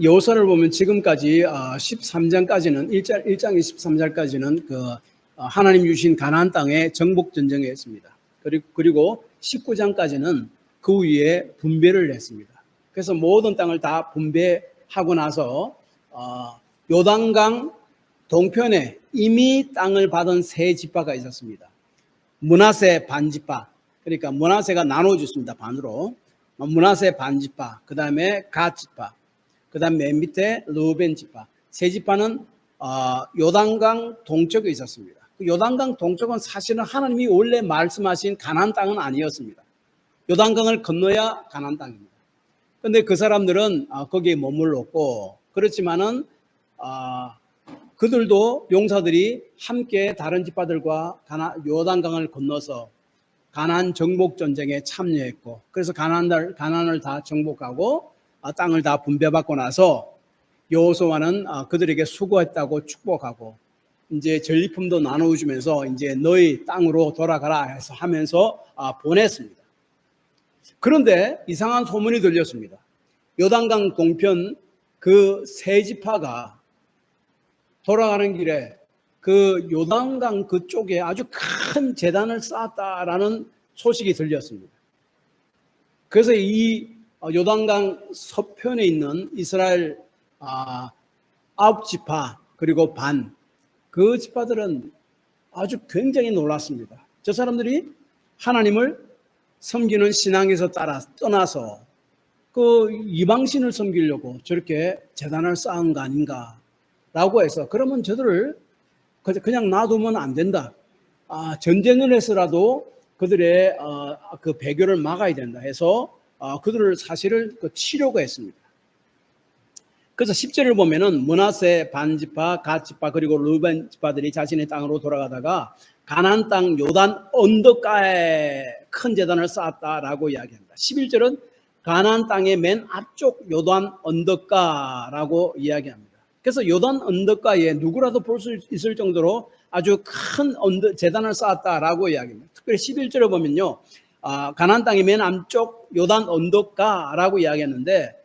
여호수아를 보면 지금까지 13장까지는 1장 23절까지는 하나님 주신 가나안 땅의 정복 전쟁을 했습니다. 그리고 19장까지는 그 위에 분배를 했습니다. 그래서 모든 땅을 다 분배하고 나서 요단강 동편에 이미 땅을 받은 세 지파가 있었습니다. 므낫세 반지파, 그러니까 므낫세가 나눠줬습니다. 반으로. 므낫세 반지파, 그 다음에 갓지파, 그 다음 맨 밑에 르우벤 지파. 세 지파는 요단강 동쪽에 있었습니다. 요단강 동쪽은 사실은 하나님이 원래 말씀하신 가나안 땅은 아니었습니다. 요단강을 건너야 가나안 땅입니다. 그런데 그 사람들은 거기에 머물렀고, 그렇지만은 그들도 용사들이 함께 다른 지파들과 요단강을 건너서 가나안 정복 전쟁에 참여했고, 그래서 가나안을 다 정복하고 땅을 다 분배받고 나서 여호수아는 그들에게 수고했다고 축복하고 이제 전리품도 나눠주면서 이제 너희 땅으로 돌아가라 해서 하면서 보냈습니다. 그런데 이상한 소문이 들렸습니다. 요단강 동편 그 세 지파가 돌아가는 길에 그 요단강 그쪽에 아주 큰 제단을 쌓았다라는 소식이 들렸습니다. 그래서 이 요단강 서편에 있는 이스라엘 9지파 그리고 그 지파들은 아주 굉장히 놀랐습니다. 저 사람들이 하나님을 섬기는 신앙에서 떠나서 그 이방신을 섬기려고 저렇게 제단을 쌓은 거 아닌가라고 해서, 그러면 저들을 그냥 놔두면 안 된다. 전쟁을 해서라도 그들의 그 배교를 막아야 된다 해서 그들을 사실을 치려고 했습니다. 그래서 10절을 보면은 므낫세 반지파, 갓지파 그리고 르우벤 지파들이 자신의 땅으로 돌아가다가 가나안 땅 요단 언덕가에 큰 제단을 쌓았다라고 이야기합니다. 11절은 가나안 땅의 맨 앞쪽 요단 언덕가라고 이야기합니다. 그래서 요단 언덕가에 누구라도 볼 수 있을 정도로 아주 큰 제단을 쌓았다라고 이야기합니다. 특별히 11절을 보면요, 가나안 땅의 맨 앞쪽 요단 언덕가라고 이야기했는데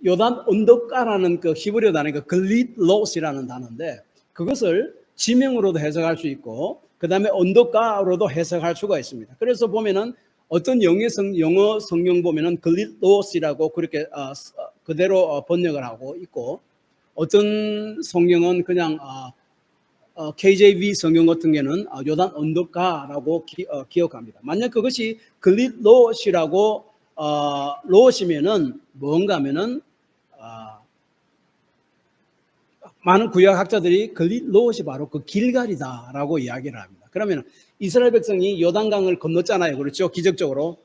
요단 언덕가라는 그 히브리어 단어가 글릿롯이라는 단어인데, 그것을 지명으로도 해석할 수 있고 그 다음에 언덕가로도 해석할 수가 있습니다. 그래서 보면은 어떤 영어 성경 보면은 글릿롯이라고 그렇게 그대로 번역을 하고 있고, 어떤 성경은 그냥 KJV 성경 같은 경우는 요단 언덕가라고 기억합니다. 만약 그것이 글릿롯이라고 롯이면은 뭔가 하면은 많은 구약학자들이 글릿롯이 바로 그 길갈이다라고 이야기를 합니다. 그러면 이스라엘 백성이 요단강을 건넜잖아요. 그렇죠? 기적적으로.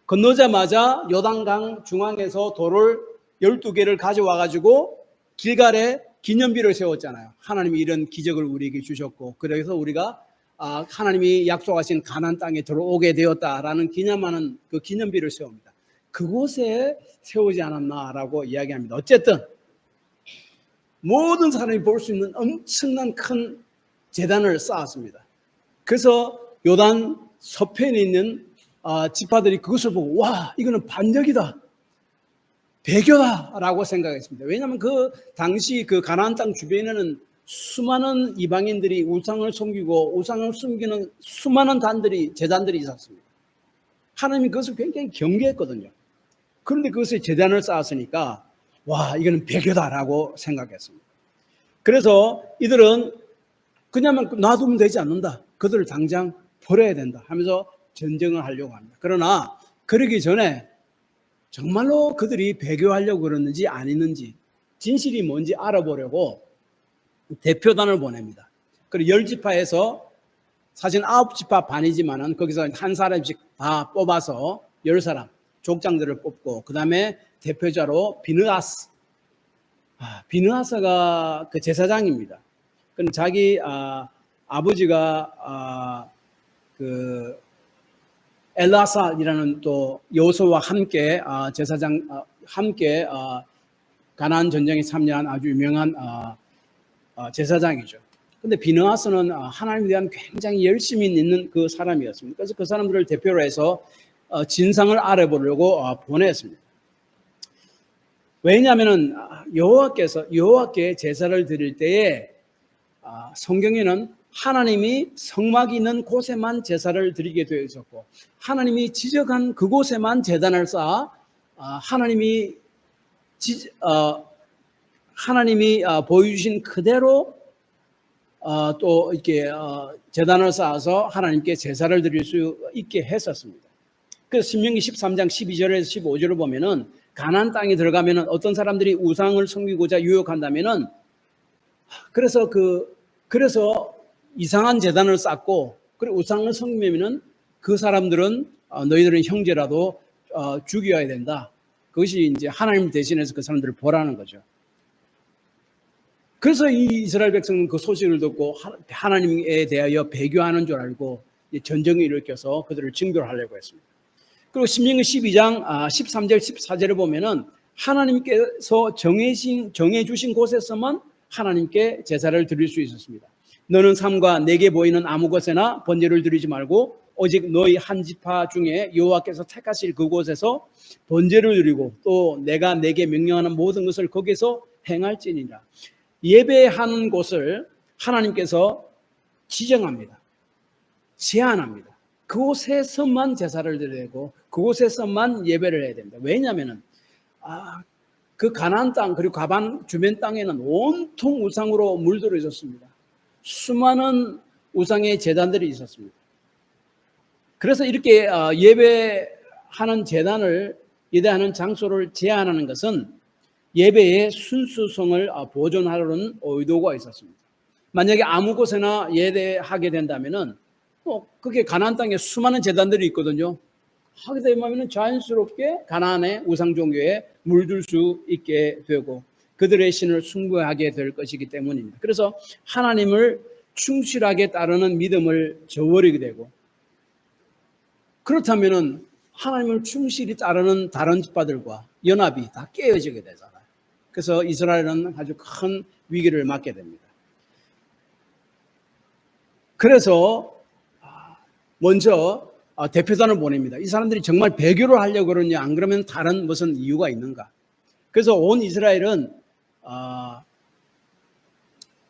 건너자마자 요단강 중앙에서 돌을 12개를 가져와 가지고 길갈에 기념비를 세웠잖아요. 하나님이 이런 기적을 우리에게 주셨고, 그래서 우리가 하나님이 약속하신 가나안 땅에 들어오게 되었다라는 기념하는 그 기념비를 세웁니다. 그곳에 세우지 않았나라고 이야기합니다. 어쨌든 모든 사람이 볼 수 있는 엄청난 큰 제단을 쌓았습니다. 그래서 요단 서편에 있는 지파들이 그것을 보고 와, 이거는 반역이다, 배교다라고 생각했습니다. 왜냐하면 그 당시 그 가나안 땅 주변에는 수많은 이방인들이 우상을 섬기고 우상을 숨기는 수많은 제단들이 있었습니다. 하나님이 그것을 굉장히 경계했거든요. 그런데 그것에 제단을 쌓았으니까 와, 이거는 배교다라고 생각했습니다. 그래서 이들은 그냥 놔두면 되지 않는다, 그들을 당장 버려야 된다 하면서 전쟁을 하려고 합니다. 그러나 그러기 전에 정말로 그들이 배교하려고 그러는지 아니는지, 진실이 뭔지 알아보려고 대표단을 보냅니다. 그리고 10지파에서 사실 9지파 반이지만은 거기서 한 사람씩 다 뽑아서 10사람 족장들을 뽑고, 그 다음에 대표자로 비느하스가 그 제사장입니다. 그럼 자기 아버지가 그 엘라살이라는 또 여호수아와 함께 제사장 함께 가나안 전쟁에 참여한 아주 유명한 제사장이죠. 근데 비느하스는 하나님에 대한 굉장히 열심히 있는 그 사람이었습니다. 그래서 그 사람들을 대표로 해서 진상을 알아보려고 보냈습니다. 왜냐하면 여호와께 제사를 드릴 때에 성경에는 하나님이 성막이 있는 곳에만 제사를 드리게 되어 있었고, 하나님이 지적한 그곳에만 제단을 쌓아 하나님이 보여주신 그대로 또 이렇게 제단을 쌓아서 하나님께 제사를 드릴 수 있게 했었습니다. 그래서 신명기 13장 12절에서 15절을 보면은 가나안 땅에 들어가면은 어떤 사람들이 우상을 섬기고자 유혹한다면은 그래서 이상한 제단을 쌓고 그리고 우상을 섬기면은 그 사람들은 너희들은 형제라도 죽여야 된다. 그것이 이제 하나님 대신해서 그 사람들을 벌하는 거죠. 그래서 이 이스라엘 백성은 그 소식을 듣고 하나님에 대하여 배교하는 줄 알고 전쟁을 일으켜서 그들을 징벌하려고 했습니다. 그리고 신명기 12장 13절 14절을 보면은 하나님께서 정해주신 곳에서만 하나님께 제사를 드릴 수 있었습니다. 너는 삼가 내게 보이는 아무 곳에나 번제를 드리지 말고 오직 너희 한 지파 중에 여호와께서 택하실 그곳에서 번제를 드리고 또 내가 내게 명령하는 모든 것을 거기서 행할지니라. 예배하는 곳을 하나님께서 지정합니다. 제한합니다. 그곳에서만 제사를 드려야 되고 그곳에서만 예배를 해야 됩니다. 왜냐하면 그 가나안 땅 그리고 가반 주변 땅에는 온통 우상으로 물들어 있었습니다. 수많은 우상의 제단들이 있었습니다. 그래서 이렇게 예배하는 제단을 예배하는 장소를 제한하는 것은 예배의 순수성을 보존하려는 의도가 있었습니다. 만약에 아무 곳에나 예배하게 된다면은 그게 가나안 땅에 수많은 제단들이 있거든요. 하게 되면 자연스럽게 가나안의 우상 종교에 물들 수 있게 되고 그들의 신을 숭배하게 될 것이기 때문입니다. 그래서 하나님을 충실하게 따르는 믿음을 저버리게 되고, 그렇다면은 하나님을 충실히 따르는 다른 집파들과 연합이 다 깨어지게 되잖아요. 그래서 이스라엘은 아주 큰 위기를 맞게 됩니다. 그래서 먼저 대표단을 보냅니다. 이 사람들이 정말 배교를 하려고 그러냐, 안 그러면 다른 무슨 이유가 있는가? 그래서 온 이스라엘은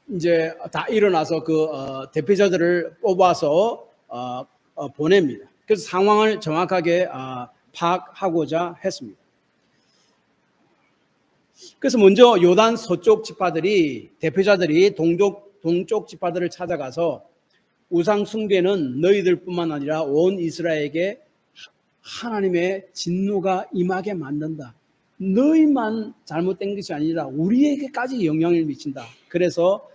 이제 다 일어나서 그 대표자들을 뽑아서 보냅니다. 그래서 상황을 정확하게 파악하고자 했습니다. 그래서 먼저 요단 서쪽 지파들이 대표자들이 동쪽 지파들을 찾아가서 우상 숭배는 너희들뿐만 아니라 온 이스라엘에게 하나님의 진노가 임하게 만든다. 너희만 잘못된 것이 아니라 우리에게까지 영향을 미친다. 그래서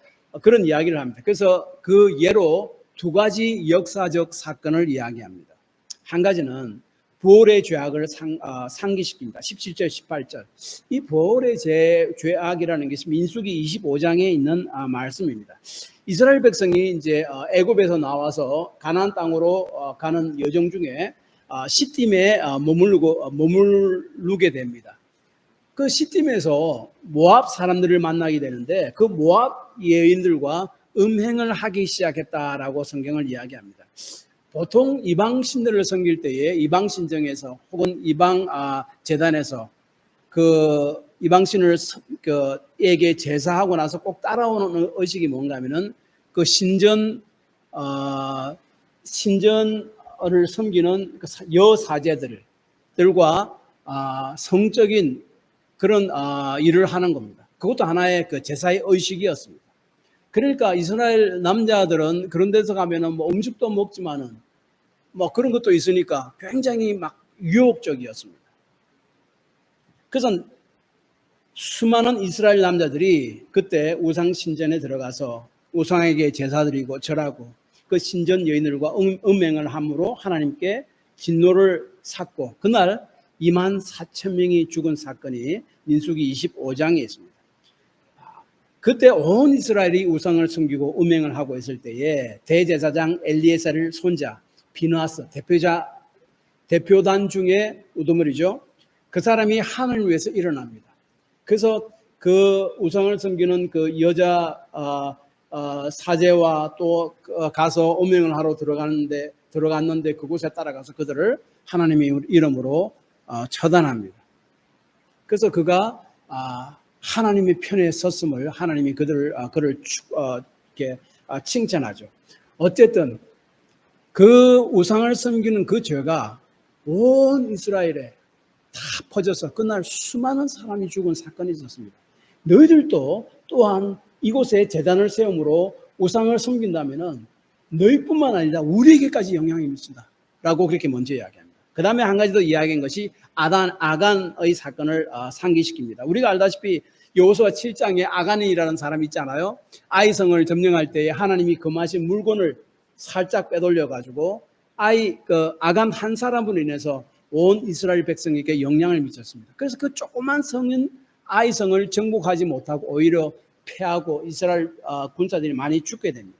그런 이야기를 합니다. 그래서 그 예로 두 가지 역사적 사건을 이야기합니다. 한 가지는 부활의 죄악을 상기시킵니다. 17절, 18절. 이 부활의 죄악이라는 것이 민수기 25장에 있는 말씀입니다. 이스라엘 백성이 이제 애굽에서 나와서 가나안 땅으로 가는 여정 중에 시딤에 머무르게 됩니다. 그 시딤에서 모압 사람들을 만나게 되는데 그 모압 여인들과 음행을 하기 시작했다라고 성경을 이야기합니다. 보통 이방 신들을 섬길 때에 이방 신정에서 혹은 이방 제단에서 그 이방 신에게 제사하고 나서 꼭 따라오는 의식이 뭔가 하면은 그 신전을 섬기는 여사제들과 성적인 그런 일을 하는 겁니다. 그것도 하나의 그 제사의 의식이었습니다. 그러니까 이스라엘 남자들은 그런 데서 가면은 뭐 음식도 먹지만은 뭐 그런 것도 있으니까 굉장히 막 유혹적이었습니다. 그래서 수많은 이스라엘 남자들이 그때 우상 신전에 들어가서 우상에게 제사드리고 절하고 그 신전 여인들과 음행을 함으로 하나님께 진노를 샀고 그날 24,000명이 죽은 사건이 민수기 25장에 있습니다. 그때 온 이스라엘이 우상을 섬기고 음행을 하고 있을 때에 대제사장 엘리에셀의 손자 비느하스 대표단 중에 우두머리죠. 그 사람이 하나님을 위해서 일어납니다. 그래서 그 우상을 섬기는 그 여자 사제와 또 가서 오명을 하러 들어갔는데 그곳에 따라가서 그들을 하나님의 이름으로 처단합니다. 그래서 그가 하나님의 편에 섰음을 하나님이 그를 이렇게 칭찬하죠. 어쨌든 그 우상을 섬기는 그 죄가 온 이스라엘에 다 퍼져서 그날 수많은 사람이 죽은 사건이 있었습니다. 너희들도 또한 이곳에 제단을 세움으로 우상을 섬긴다면은 너희뿐만 아니라 우리에게까지 영향이 미친다 라고 그렇게 먼저 이야기합니다. 그 다음에 한 가지 더 이야기한 것이 아간의 사건을 상기시킵니다. 우리가 알다시피 여호수아 7장에 아간이라는 사람이 있잖아요. 아이성을 점령할 때에 하나님이 금하신 물건을 살짝 빼돌려 가지고 아간 한 사람으로 인해서 온 이스라엘 백성에게 영향을 미쳤습니다. 그래서 그 조그만 성인 아이성을 정복하지 못하고 오히려 패하고 이스라엘 군사들이 많이 죽게 됩니다.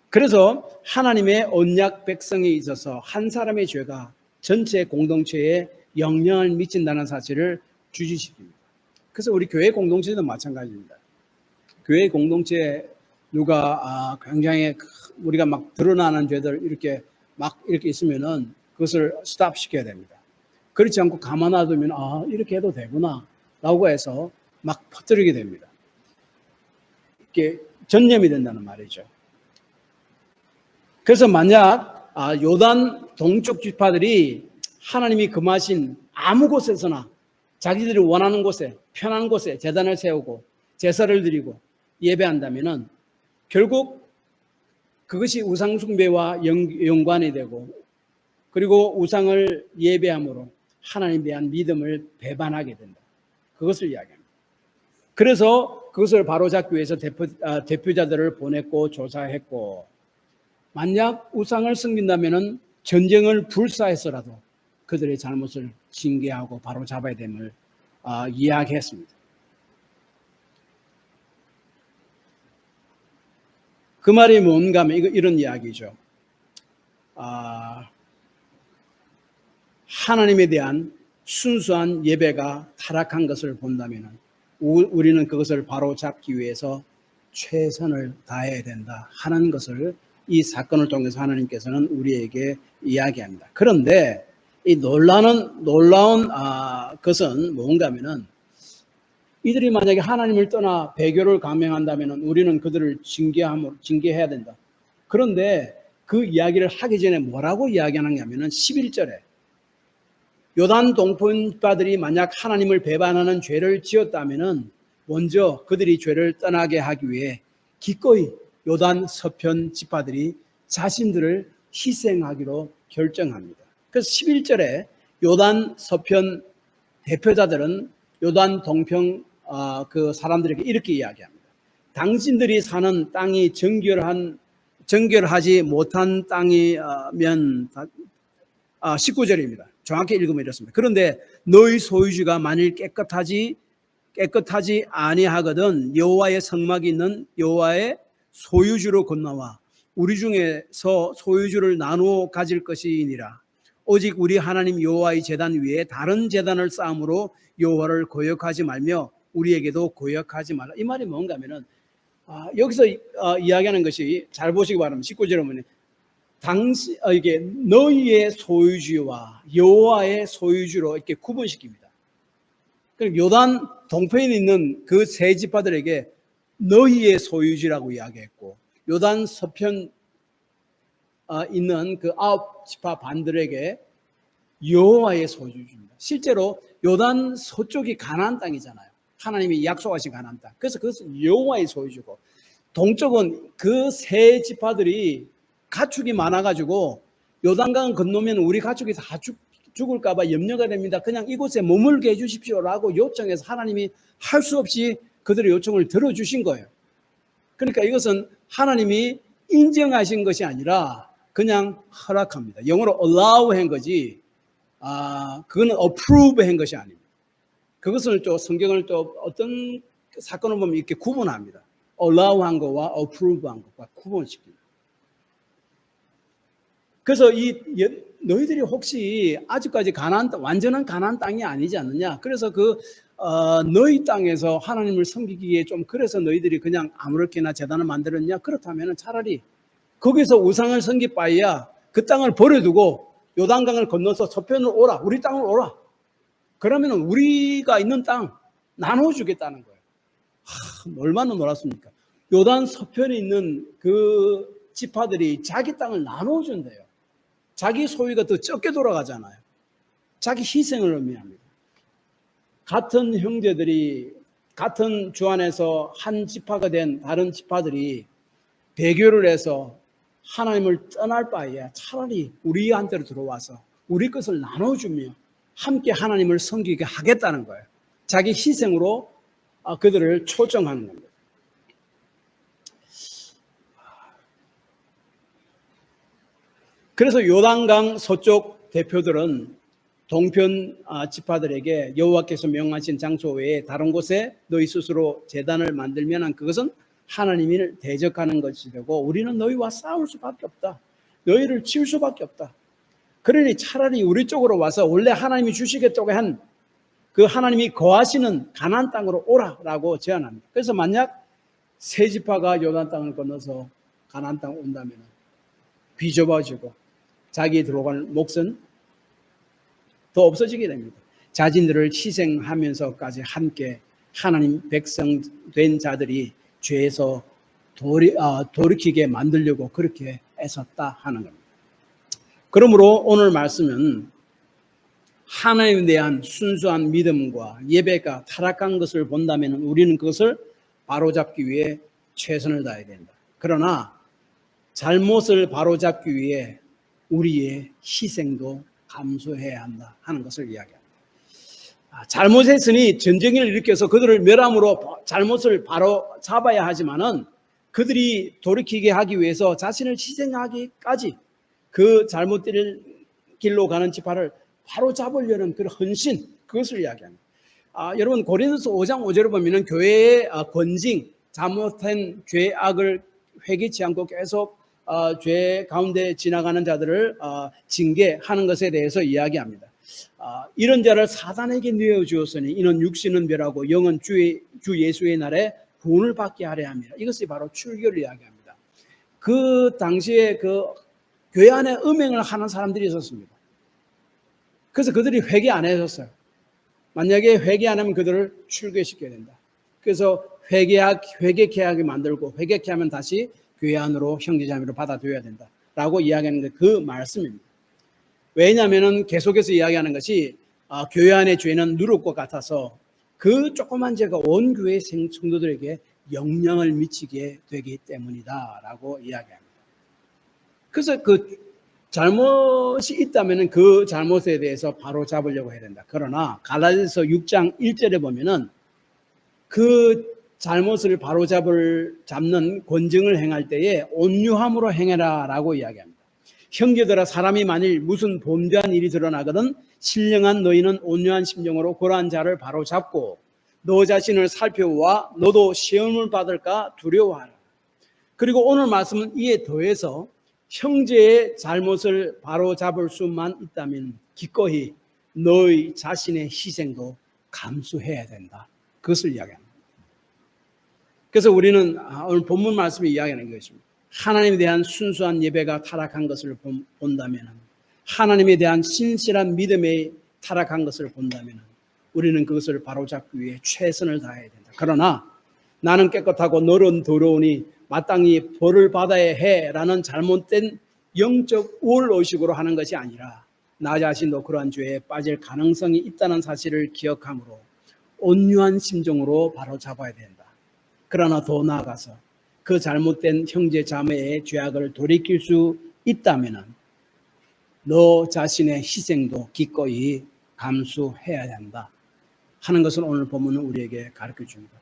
그래서 하나님의 언약 백성에 있어서 한 사람의 죄가 전체 공동체에 영향을 미친다는 사실을 주지시킵니다. 그래서 우리 교회 공동체도 마찬가지입니다. 교회 공동체에 누가 굉장히 우리가 막 드러나는 죄들 이렇게 있으면은 그것을 스탑시켜야 됩니다. 그렇지 않고 가만 놔두면 이렇게 해도 되구나 라고 해서 막 퍼뜨리게 됩니다. 이렇게 전념이 된다는 말이죠. 그래서 만약 요단 동쪽 지파들이 하나님이 금하신 아무 곳에서나 자기들이 원하는 곳에 편한 곳에 제단을 세우고 제사를 드리고 예배한다면은 결국 그것이 우상숭배와 연관이 되고 그리고 우상을 예배함으로 하나님에 대한 믿음을 배반하게 된다. 그것을 이야기합니다. 그래서 그것을 바로잡기 위해서 대표자들을 보냈고 조사했고 만약 우상을 섬긴다면 전쟁을 불사해서라도 그들의 잘못을 징계하고 바로잡아야 됨을 이야기했습니다. 그 말이 뭔가 하면 이런 이야기죠. 하나님에 대한 순수한 예배가 타락한 것을 본다면 우리는 그것을 바로잡기 위해서 최선을 다해야 된다 하는 것을 이 사건을 통해서 하나님께서는 우리에게 이야기합니다. 그런데 이 놀라운 것은 뭔가 하면은 이들이 만약에 하나님을 떠나 배교를 강행한다면 우리는 그들을 징계해야 된다. 그런데 그 이야기를 하기 전에 뭐라고 이야기하느냐 하면은 11절에 요단 동편파들이 만약 하나님을 배반하는 죄를 지었다면은 먼저 그들이 죄를 떠나게 하기 위해 기꺼이 요단 서편 지파들이 자신들을 희생하기로 결정합니다. 그래서 11절에 요단 서편 대표자들은 요단 동편 그 사람들에게 이렇게 이야기합니다. 당신들이 사는 땅이 정결하지 못한 땅이면 19절입니다. 정확히 읽으면 이렇습니다. 그런데 너희 소유주가 만일 깨끗하지 아니하거든 여호와의 성막이 있는 여호와의 소유주로 건너와 우리 중에서 소유주를 나누어 가질 것이니라. 오직 우리 하나님 여호와의 제단 위에 다른 제단을 쌓음으로 여호와를 거역하지 말며 우리에게도 거역하지 말라. 이 말이 뭔가 하면은 여기서 이야기하는 것이 잘 보시기 바랍니다. 19절에 보면 이게 너희의 소유주와 여호와의 소유주로 이렇게 구분시킵니다. 그럼 요단 동편에 있는 그 세 지파들에게 너희의 소유주라고 이야기했고 요단 서편 있는 그 9지파 반들에게 여호와의 소유주입니다. 실제로 요단 서쪽이 가나안 땅이잖아요. 하나님이 약속하신 가나안 땅. 그래서 그것은 여호와의 소유주고 동쪽은 그 세 지파들이 가축이 많아가지고 요단강 건너면 우리 가축이 다 죽을까 봐 염려가 됩니다. 그냥 이곳에 머물게 해주십시오라고 요청해서 하나님이 할 수 없이 그들의 요청을 들어주신 거예요. 그러니까 이것은 하나님이 인정하신 것이 아니라 그냥 허락합니다. 영어로 allow 한 거지 그거는 approve 한 것이 아닙니다. 그것을 또 성경을 또 어떤 사건을 보면 이렇게 구분합니다. allow 한 것과 approve 한 것과 구분시킵니다. 그래서 너희들이 혹시 아직까지 완전한 가나안 땅이 아니지 않느냐? 그래서 그 너희 땅에서 하나님을 섬기기에 좀 그래서 너희들이 그냥 아무렇게나 제단을 만들었냐? 그렇다면 차라리 거기서 우상을 섬길 바에야 그 땅을 버려두고 요단강을 건너서 서편으로 오라. 우리 땅으로 오라. 그러면 우리가 있는 땅 나눠주겠다는 거예요. 얼마나 놀랐습니까? 요단 서편에 있는 그 지파들이 자기 땅을 나눠준대요. 자기 소유가 더 적게 돌아가잖아요. 자기 희생을 의미합니다. 같은 형제들이 같은 주 안에서 한 지파가 된 다른 지파들이 배교를 해서 하나님을 떠날 바에야 차라리 우리한테로 들어와서 우리 것을 나눠주며 함께 하나님을 섬기게 하겠다는 거예요. 자기 희생으로 그들을 초청하는 겁니다. 그래서 요단강 서쪽 대표들은 동편 지파들에게 여호와께서 명하신 장소 외에 다른 곳에 너희 스스로 제단을 만들면 그것은 하나님을 대적하는 것이 되고 우리는 너희와 싸울 수밖에 없다. 너희를 치울 수밖에 없다. 그러니 차라리 우리 쪽으로 와서 원래 하나님이 주시겠다고 한 그 하나님이 거하시는 가나안 땅으로 오라라고 제안합니다. 그래서 만약 세 지파가 요단 땅을 건너서 가나안 땅 온다면 비좁아지고 자기 들어갈 몫은 더 없어지게 됩니다. 자신들을 희생하면서까지 함께 하나님 백성 된 자들이 죄에서 돌이키게 만들려고 그렇게 애썼다 하는 겁니다. 그러므로 오늘 말씀은 하나님에 대한 순수한 믿음과 예배가 타락한 것을 본다면 우리는 그것을 바로잡기 위해 최선을 다해야 된다. 그러나 잘못을 바로잡기 위해 우리의 희생도 감수해야 한다 하는 것을 이야기합니다. 잘못했으니 전쟁을 일으켜서 그들을 멸함으로 잘못을 바로 잡아야 하지만은 그들이 돌이키게 하기 위해서 자신을 희생하기까지 그 잘못될 길로 가는 지파를 바로 잡으려는 그런 헌신, 그것을 이야기합니다. 여러분 고린도서 5장 5절을 보면은 교회의 권징, 잘못한 죄악을 회개치 않고 계속 죄 가운데 지나가는 자들을 징계하는 것에 대해서 이야기합니다. 이런 자를 사단에게 내어주었으니 이는 육신은 멸하고 영은 주 예수의 날에 구원을 받게 하려 합니다. 이것이 바로 출교를 이야기합니다. 그 당시에 그 교회 안에 음행을 하는 사람들이 있었습니다. 그래서 그들이 회개 안 해줬어요. 만약에 회개 안 하면 그들을 출교시켜야 된다. 그래서 회개케 하게 만들고 회개케 하면 다시 교회 안으로 형제자매로 받아들여야 된다라고 이야기하는 게 그 말씀입니다. 왜냐하면 계속해서 이야기하는 것이 교회 안의 죄는 누룩과 같아서 그 조그만 죄가 온 교회 성도들에게 영향을 미치게 되기 때문이다라고 이야기합니다. 그래서 그 잘못이 있다면 그 잘못에 대해서 바로 잡으려고 해야 된다. 그러나 갈라디아서 6장 1절에 보면은 그 잘못을 바로 잡는 권징을 행할 때에 온유함으로 행해라라고 이야기합니다. 형제들아 사람이 만일 무슨 범죄한 일이 드러나거든 신령한 너희는 온유한 심정으로 그러한 자를 바로 잡고 너 자신을 살펴보아 너도 시험을 받을까 두려워하라. 그리고 오늘 말씀은 이에 더해서 형제의 잘못을 바로 잡을 수만 있다면 기꺼이 너희 자신의 희생도 감수해야 된다. 그것을 이야기합니다. 그래서 우리는 오늘 본문 말씀이 이야기하는 것입니다. 하나님에 대한 순수한 예배가 타락한 것을 본다면, 하나님에 대한 신실한 믿음에 타락한 것을 본다면 우리는 그것을 바로잡기 위해 최선을 다해야 된다. 그러나 나는 깨끗하고 너는 더러우니 마땅히 벌을 받아야 해라는 잘못된 영적 우월의식으로 하는 것이 아니라 나 자신도 그러한 죄에 빠질 가능성이 있다는 사실을 기억함으로 온유한 심정으로 바로잡아야 된다. 그러나 더 나아가서 그 잘못된 형제 자매의 죄악을 돌이킬 수 있다면 너 자신의 희생도 기꺼이 감수해야 한다 하는 것을 오늘 본문은 우리에게 가르쳐 줍니다.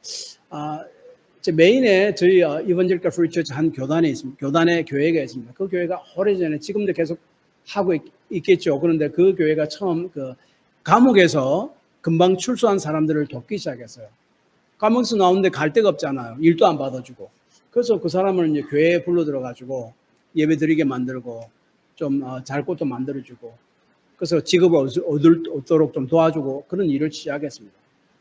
메인에 저희 이번절가 프리처치 한 교단에 있습니다. 교단의 교회가 있습니다. 그 교회가 오래전에 지금도 계속 하고 있겠죠. 그런데 그 교회가 처음 그 감옥에서 금방 출소한 사람들을 돕기 시작했어요. 감옥에서 나오는데 갈 데가 없잖아요. 일도 안 받아주고. 그래서 그 사람을 이제 교회에 불러 들어가지고 예배 드리게 만들고 좀 잘 곳도 만들어주고 그래서 직업을 얻도록 좀 도와주고 그런 일을 시작했습니다.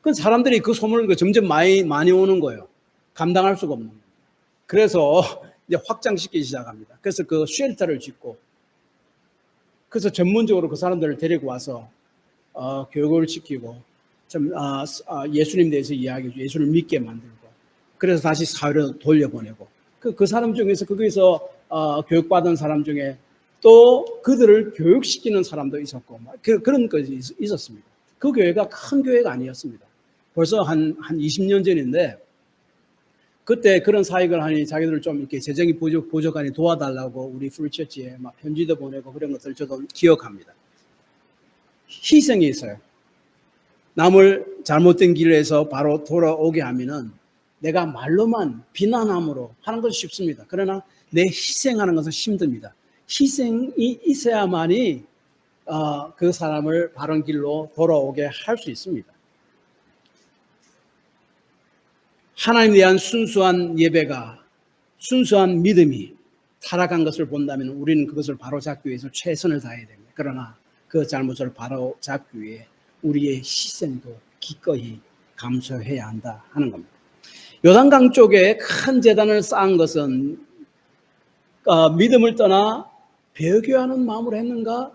그 사람들이 그 소문을 점점 많이 오는 거예요. 감당할 수가 없는 거예요. 그래서 이제 확장시키기 시작합니다. 그래서 그 쉘터를 짓고, 그래서 전문적으로 그 사람들을 데리고 와서 교육을 시키고, 예수님 대해서 이야기해주고, 예수를 믿게 만들고, 그래서 다시 사회로 돌려보내고, 그 사람 중에서 거기서 교육받은 사람 중에 또 그들을 교육시키는 사람도 있었고, 그런 것이 있었습니다. 그 교회가 큰 교회가 아니었습니다. 벌써 한 20년 전인데, 그때 그런 사역을 하니 자기들 좀 이렇게 재정이 부족하니 도와달라고 우리 풀처치에 막 편지도 보내고 그런 것들 저도 기억합니다. 희생이 있어요. 남을 잘못된 길에서 바로 돌아오게 하면은 내가 말로만 비난함으로 하는 것이 쉽습니다. 그러나 내 희생하는 것은 힘듭니다. 희생이 있어야만이 그 사람을 바른 길로 돌아오게 할 수 있습니다. 하나님에 대한 순수한 예배가, 순수한 믿음이 타락한 것을 본다면 우리는 그것을 바로잡기 위해서 최선을 다해야 됩니다. 그러나 그 잘못을 바로잡기 위해 우리의 희생도 기꺼이 감수해야 한다 하는 겁니다. 요단강 쪽에 큰 제단을 쌓은 것은 믿음을 떠나 배교하는 마음으로 했는가?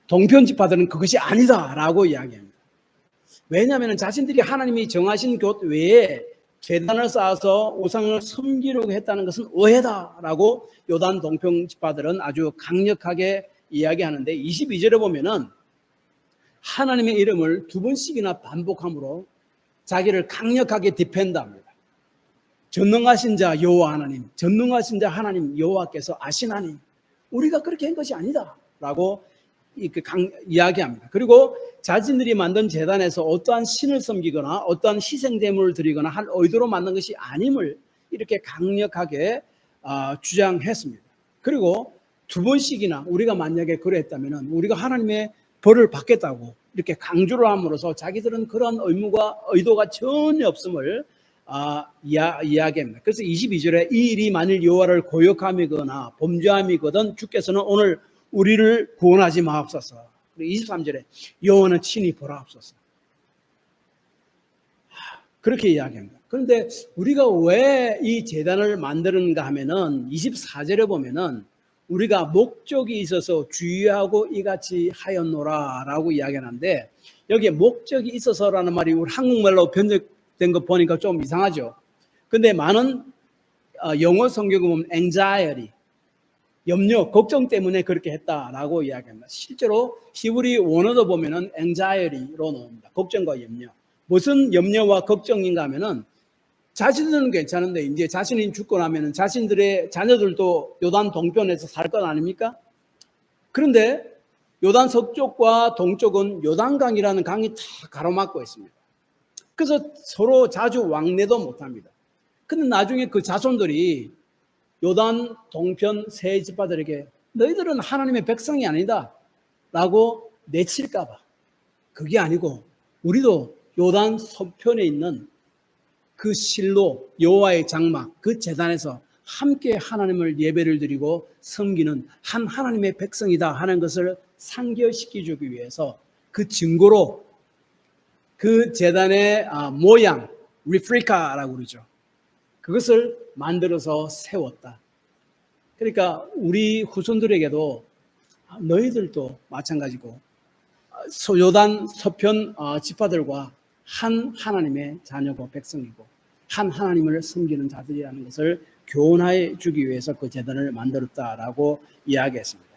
동편 지파들은 그것이 아니다라고 이야기합니다. 왜냐하면 자신들이 하나님이 정하신 곳 외에 제단을 쌓아서 우상을 섬기려고 했다는 것은 오해다라고 요단 동편 지파들은 아주 강력하게 이야기하는데, 22절에 보면은 하나님의 이름을 2번씩이나 반복함으로 자기를 강력하게 디펜드합니다. 전능하신 자 여호와 하나님, 전능하신 자 하나님 여호와께서 아시나니 우리가 그렇게 한 것이 아니다라고 이야기합니다. 그리고 자신들이 만든 제단에서 어떠한 신을 섬기거나 어떠한 희생제물을 드리거나 할 의도로 만든 것이 아님을 이렇게 강력하게 주장했습니다. 그리고 2번씩이나 우리가 만약에 그랬다면 우리가 하나님의 벌을 받겠다고 이렇게 강조를 함으로써 자기들은 그런 의무가 의도가 전혀 없음을 이야기합니다. 그래서 22절에 이 일이 만일 여호와를 고역함이거나 범죄함이거든 주께서는 오늘 우리를 구원하지 마옵소서. 그리고 23절에 여호와는 친히 보라옵소서. 그렇게 이야기합니다. 그런데 우리가 왜 이 제단을 만드는가 하면은 24절에 보면은 우리가 목적이 있어서 주의하고 이같이 하였노라라고 이야기하는데, 여기에 목적이 있어서라는 말이 우리 한국말로 번역된 거 보니까 좀 이상하죠. 근데 많은 영어 성경을 보면 anxiety, 염려, 걱정 때문에 그렇게 했다라고 이야기합니다. 실제로 히브리 원어도 보면은 anxiety로 나옵니다. 걱정과 염려. 무슨 염려와 걱정인가 하면은 자신들은 괜찮은데 이제 자신이 죽고 나면은 자신들의 자녀들도 요단 동편에서 살 것 아닙니까? 그런데 요단 서쪽과 동쪽은 요단강이라는 강이 다 가로막고 있습니다. 그래서 서로 자주 왕래도 못합니다. 근데 나중에 그 자손들이 요단 동편 세 지파들에게 너희들은 하나님의 백성이 아니다 라고 내칠까 봐, 그게 아니고 우리도 요단 서편에 있는 그 실로 여호와의 장막 그 제단에서 함께 하나님을 예배를 드리고 섬기는 한 하나님의 백성이다 하는 것을 상기시켜주기 위해서 그 증거로 그 제단의 모양, 리프리카라고 그러죠. 그것을 만들어서 세웠다. 그러니까 우리 후손들에게도 너희들도 마찬가지고 요단 서편 지파들과 한 하나님의 자녀고 백성이고 한 하나님을 섬기는 자들이라는 것을 교훈해 주기 위해서 그 제단을 만들었다라고 이야기했습니다.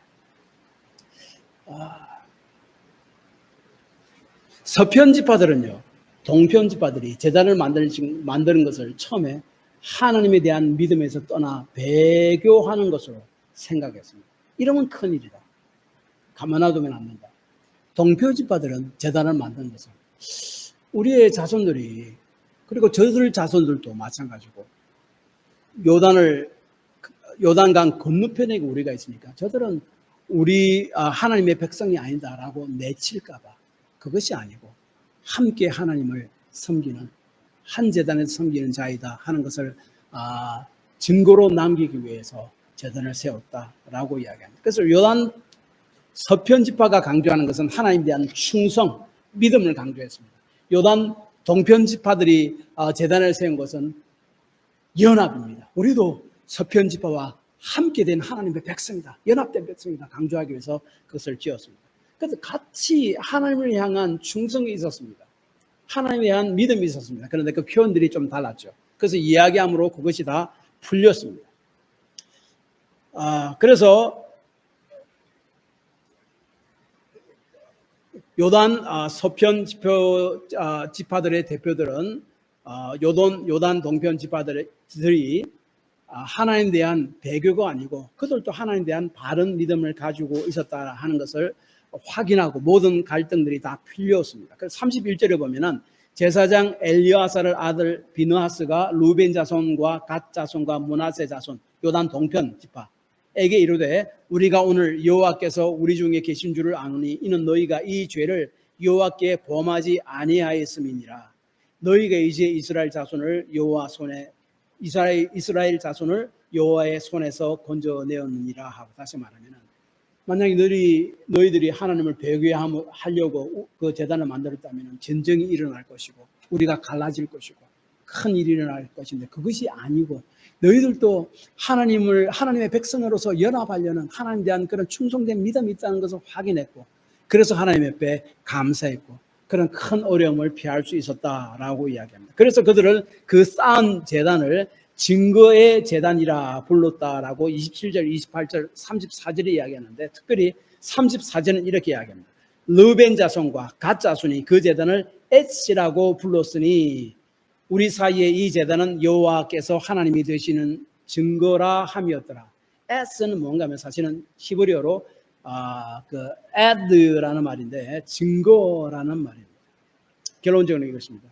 서편 지파들은요, 동편 지파들이 제단을 만드는 것을 처음에 하나님에 대한 믿음에서 떠나 배교하는 것으로 생각했습니다. 이러면 큰일이다. 가만 놔두면 안 된다. 동편 지파들은 제단을 만드는 것을 우리의 자손들이, 그리고 저들 자손들도 마찬가지고 요단강 건너편에 우리가 있으니까 저들은 우리 하나님의 백성이 아니다라고 내칠까 봐, 그것이 아니고 함께 하나님을 섬기는 한 제단에서 섬기는 자이다 하는 것을 증거로 남기기 위해서 제단을 세웠다라고 이야기합니다. 그래서 요단 서편 지파가 강조하는 것은 하나님에 대한 충성, 믿음을 강조했습니다. 요단 동편 지파들이 제단을 세운 것은 연합입니다. 우리도 서편 지파와 함께 된 하나님의 백성이다. 연합된 백성이다. 강조하기 위해서 그것을 지었습니다. 그래서 같이 하나님을 향한 충성이 있었습니다. 하나님에 대한 믿음이 있었습니다. 그런데 그 표현들이 좀 달랐죠. 그래서 이야기함으로 그것이 다 풀렸습니다. 그래서 요단 서편 지파들의 대표들은 요단 동편 지파들이 하나님에 대한 배교가 아니고 그들도 하나님에 대한 바른 믿음을 가지고 있었다 하는 것을 확인하고 모든 갈등들이 다 풀렸습니다. 그래서 31절에 보면은 제사장 엘리아사를 아들 비느하스가 루벤 자손과 갓 자손과 므낫세 자손 요단 동편 지파에게 이르되 우리가 오늘 여호와께서 우리 중에 계신 줄을 아노니 이는 너희가 이 죄를 여호와께 범하지 아니하였음이니라. 너희가 이제 이스라엘 자손을 여호와의 손에서 건져내었느니라 하고, 다시 말하면 만약에 너희들이 하나님을 배교하려고 그 제단을 만들었다면 전쟁이 일어날 것이고 우리가 갈라질 것이고 큰 일이 일어날 것인데 그것이 아니고 너희들도 하나님의 백성으로서 연합하려는 하나님에 대한 그런 충성된 믿음이 있다는 것을 확인했고 그래서 하나님 앞에 감사했고 그런 큰 어려움을 피할 수 있었다라고 이야기합니다. 그래서 그들은 그 쌓은 제단을 증거의 제단이라 불렀다라고 27절, 28절, 34절에 이야기하는데 특별히 34절은 이렇게 이야기합니다. 르벤 자손과 갓 자손이 그 제단을 엣시라고 불렀으니 우리 사이에 이 제단은 여호와께서 하나님이 되시는 증거라 함이었더라. 엣은 뭔가 하면 사실은 히브리어로 그 add라는 말인데 증거라는 말입니다. 결론적으로 이것입니다.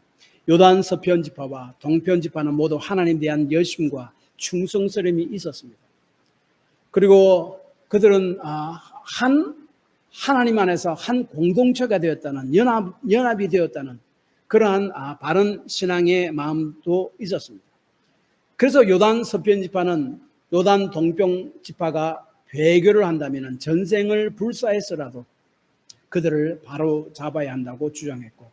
요단 서편 지파와 동편 지파는 모두 하나님에 대한 열심과 충성스러움이 있었습니다. 그리고 그들은 하나님 안에서 한 공동체가 되었다는 연합이 되었다는 그러한 바른 신앙의 마음도 있었습니다. 그래서 요단 서편 지파는 요단 동편 지파가 배교를 한다면 전생을 불사했으라도 그들을 바로 잡아야 한다고 주장했고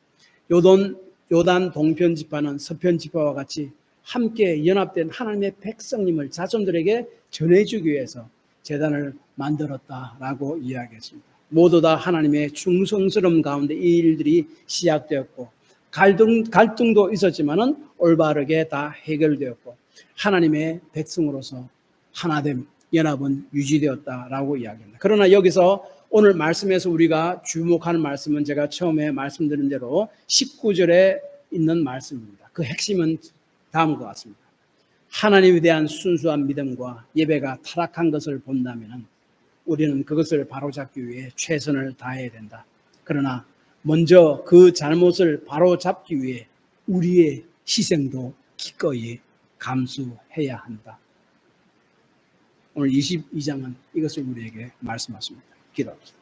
요단 동편 지파는 서편 지파와 같이 함께 연합된 하나님의 백성님을 자손들에게 전해주기 위해서 제단을 만들었다라고 이야기했습니다. 모두 다 하나님의 충성스러움 가운데 이 일들이 시작되었고 갈등도 있었지만은 올바르게 다 해결되었고 하나님의 백성으로서 하나됨 연합은 유지되었다라고 이야기합니다. 그러나 여기서 오늘 말씀에서 우리가 주목하는 말씀은 제가 처음에 말씀드린 대로 19절에 있는 말씀입니다. 그 핵심은 다음과 같습니다. 하나님에 대한 순수한 믿음과 예배가 타락한 것을 본다면 우리는 그것을 바로잡기 위해 최선을 다해야 된다. 그러나 먼저 그 잘못을 바로잡기 위해 우리의 희생도 기꺼이 감수해야 한다. 오늘 22장은 이것을 우리에게 말씀하십니다. 기도합시다.